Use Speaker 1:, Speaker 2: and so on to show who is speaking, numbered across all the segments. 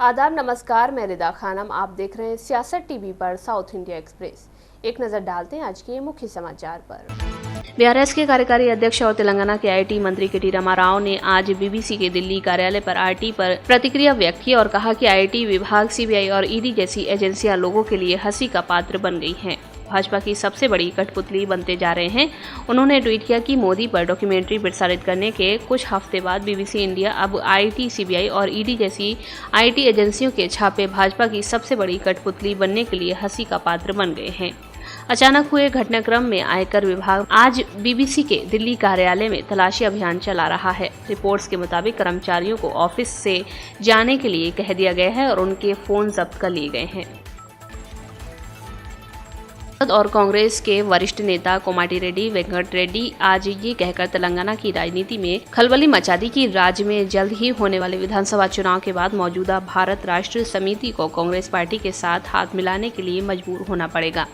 Speaker 1: आदाब नमस्कार, मैं रिदा खानम। आप देख रहे हैं सियासत टीवी पर साउथ इंडिया एक्सप्रेस। एक नजर डालते हैं आज के मुख्य समाचार पर। बीआरएस के कार्यकारी अध्यक्ष और तेलंगाना के आईटी मंत्री के टी रामाराव ने आज बीबीसी के दिल्ली कार्यालय पर आईटी पर प्रतिक्रिया व्यक्त की और कहा कि आईटी विभाग, सीबीआई और ईडी जैसी एजेंसियां लोगों के लिए हंसी का पात्र बन गई हैं, भाजपा की सबसे बड़ी कठपुतली बनते जा रहे हैं। उन्होंने ट्वीट किया कि मोदी पर डॉक्यूमेंट्री प्रसारित करने के कुछ हफ्ते बाद बीबीसी इंडिया अब आईटी, सीबीआई और ईडी जैसी आईटी एजेंसियों के छापे भाजपा की सबसे बड़ी कठपुतली बनने के लिए हंसी का पात्र बन गए हैं। अचानक हुए घटनाक्रम में आयकर विभाग आज बीबीसी के दिल्ली कार्यालय में तलाशी अभियान चला रहा है। रिपोर्ट्स के मुताबिक कर्मचारियों को ऑफिस से जाने के लिए कह दिया गया है और उनके फोन जब्त कर लिए गए हैं। और कांग्रेस के वरिष्ठ नेता कोमाटी रेड्डी वेंकट रेड्डी आज ये कहकर तेलंगाना की राजनीति में खलबली मचा दी कि राज्य में जल्द ही होने वाले विधानसभा चुनाव के बाद मौजूदा भारत राष्ट्र समिति को कांग्रेस पार्टी के साथ हाथ मिलाने के लिए मजबूर होना पड़ेगा।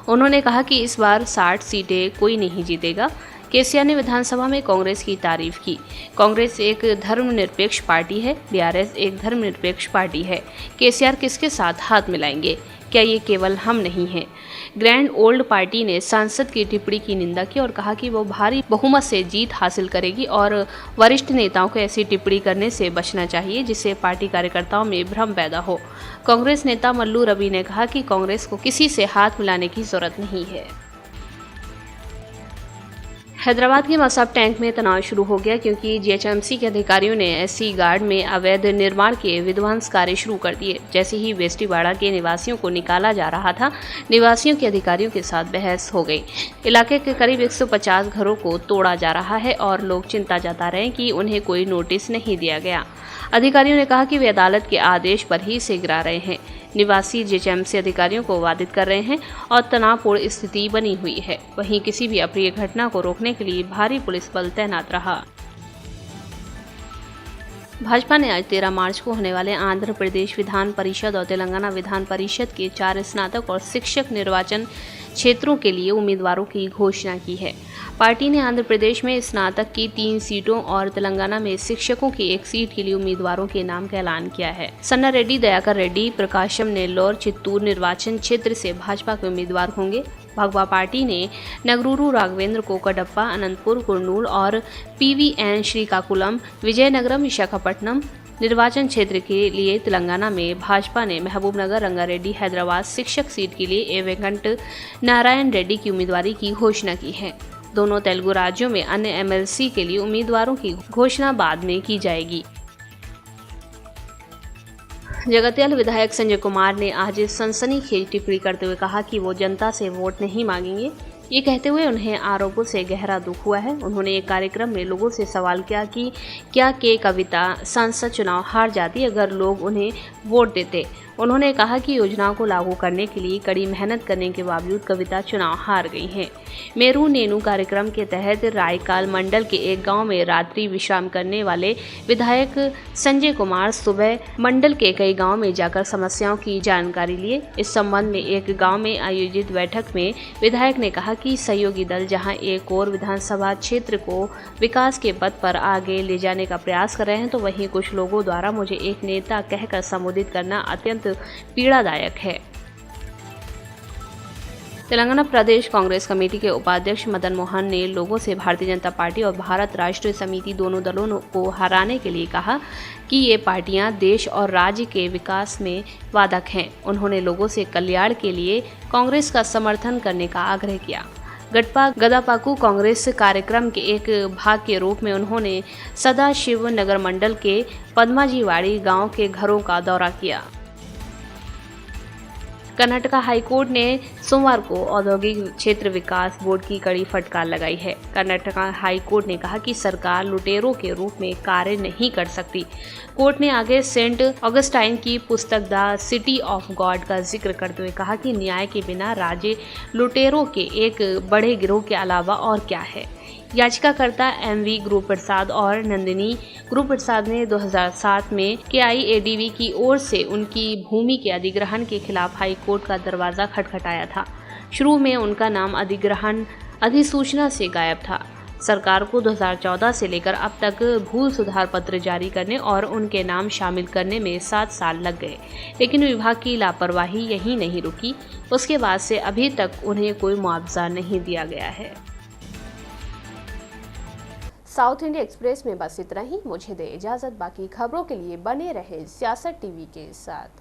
Speaker 1: उन्होंने कहा कि इस बार 60 सीटें कोई नहीं जीतेगा। केसीआर ने विधानसभा में कांग्रेस की तारीफ की। कांग्रेस एक धर्मनिरपेक्ष पार्टी है, बीआरएस एक धर्मनिरपेक्ष पार्टी है। केसीआर किसके साथ हाथ मिलाएंगे? क्या ये केवल हम नहीं हैं? ग्रैंड ओल्ड पार्टी ने सांसद की टिप्पणी की निंदा की और कहा कि वो भारी बहुमत से जीत हासिल करेगी और वरिष्ठ नेताओं को ऐसी टिप्पणी करने से बचना चाहिए जिससे पार्टी कार्यकर्ताओं में भ्रम पैदा हो। कांग्रेस नेता मल्लू रवि ने कहा कि कांग्रेस को किसी से हाथ मिलाने की जरूरत नहीं है। हैदराबाद के मसाब टैंक में तनाव शुरू हो गया क्योंकि जीएचएमसी के अधिकारियों ने एससी गार्ड में अवैध निर्माण के विध्वंस कार्य शुरू कर दिए। जैसे ही वेस्टीवाड़ा के निवासियों को निकाला जा रहा था, निवासियों के अधिकारियों के साथ बहस हो गई। इलाके के करीब 150 घरों को तोड़ा जा रहा है और लोग चिंता जता रहे हैं कि उन्हें कोई नोटिस नहीं दिया गया। अधिकारियों ने कहा कि वे अदालत के आदेश पर ही इसे गिरा रहे हैं। निवासी जीएचएमसी अधिकारियों को बाधित कर रहे हैं और तनावपूर्ण स्थिति बनी हुई है। वहीं किसी भी अप्रिय घटना को रोकने के लिए भारी पुलिस बल तैनात रहा। भाजपा ने आज 13 मार्च को होने वाले आंध्र प्रदेश विधान परिषद और तेलंगाना विधान परिषद के 4 स्नातक और शिक्षक निर्वाचन क्षेत्रों के लिए उम्मीदवारों की घोषणा की है। पार्टी ने आंध्र प्रदेश में स्नातक की 3 सीटों और तेलंगाना में शिक्षकों की 1 सीट के लिए उम्मीदवारों के नाम का ऐलान किया है। सन्ना रेड्डी, दयाकर रेड्डी, प्रकाशम नेल्लोर, चित्तूर निर्वाचन क्षेत्र से भाजपा के उम्मीदवार होंगे। भगवा पार्टी ने नगरूरू राघवेंद्र को कडप्पा, अनंतपुर, कुर्नूल और पीवीएन श्रीकाकुलम, विजयनगरम, विशाखापट्टनम निर्वाचन क्षेत्र के लिए तेलंगाना में भाजपा ने महबूबनगर, रंगारेड्डी, हैदराबाद शिक्षक सीट के लिए ए वेंकट नारायण रेड्डी की उम्मीदवारी की घोषणा की है। दोनों तेलुगु राज्यों में अन्य एमएलसी के लिए उम्मीदवारों की घोषणा बाद में की जाएगी। जगत्याल विधायक संजय कुमार ने आज सनसनीखेज टिप्पणी करते हुए कहा कि वो जनता से वोट नहीं मांगेंगे। ये कहते हुए उन्हें आरोपों से गहरा दुख हुआ है। उन्होंने एक कार्यक्रम में लोगों से सवाल किया कि क्या के कविता सांसद चुनाव हार जाती अगर लोग उन्हें वोट देते। उन्होंने कहा कि योजनाओं को लागू करने के लिए कड़ी मेहनत करने के बावजूद कविता चुनाव हार गई हैं। मेरू नेनू कार्यक्रम के तहत रायकाल मंडल के एक गांव में रात्रि विश्राम करने वाले विधायक संजय कुमार सुबह मंडल के कई गांव में जाकर समस्याओं की जानकारी लिए। इस संबंध में एक गांव में आयोजित बैठक में विधायक ने कहा कि सहयोगी दल जहां एक और विधानसभा क्षेत्र को विकास के पथ पर आगे ले जाने का प्रयास कर रहे हैं, तो वहीं कुछ लोगों द्वारा मुझे एक नेता कहकर संबोधित करना अत्यंत पीड़ादायक है। तेलंगाना प्रदेश कांग्रेस कमेटी के उपाध्यक्ष मदन मोहन ने लोगों से भारतीय जनता पार्टी और भारत राष्ट्र समिति दोनों दलों को हराने के लिए कहा कि ये पार्टियां देश और राज्य के विकास में वादक हैं। उन्होंने लोगों से कल्याण के लिए कांग्रेस का समर्थन करने का आग्रह किया। गडपा गदापाकू कांग्रेस कार्यक्रम के एक भाग के रूप में उन्होंने सदाशिव नगर मंडल के पद्माजीवाड़ी गांव के घरों का दौरा किया। कर्नाटक हाईकोर्ट ने सोमवार को औद्योगिक क्षेत्र विकास बोर्ड की कड़ी फटकार लगाई है। कर्नाटक हाईकोर्ट ने कहा कि सरकार लुटेरों के रूप में कार्य नहीं कर सकती। कोर्ट ने आगे सेंट ऑगस्टाइन की पुस्तक द सिटी ऑफ गॉड का जिक्र करते हुए कहा कि न्याय के बिना राज्य लुटेरों के एक बड़े गिरोह के अलावा और क्या है। याचिकाकर्ता एमवी गुरुप्रसाद और नंदिनी गुरुप्रसाद ने 2007 में केआईएडीबी की ओर से उनकी भूमि के अधिग्रहण के खिलाफ हाईकोर्ट का दरवाजा खटखटाया था। शुरू में उनका नाम अधिग्रहण अधिसूचना से गायब था। सरकार को 2014 से लेकर अब तक भूल सुधार पत्र जारी करने और उनके नाम शामिल करने में 7 साल लग गए, लेकिन विभाग की लापरवाही यहीं नहीं रुकी। उसके बाद से अभी तक उन्हें कोई मुआवजा नहीं दिया गया है। साउथ इंडिया एक्सप्रेस में बस इतना ही। मुझे दे इजाजत। बाकी खबरों के लिए बने रहे सियासत टीवी के साथ।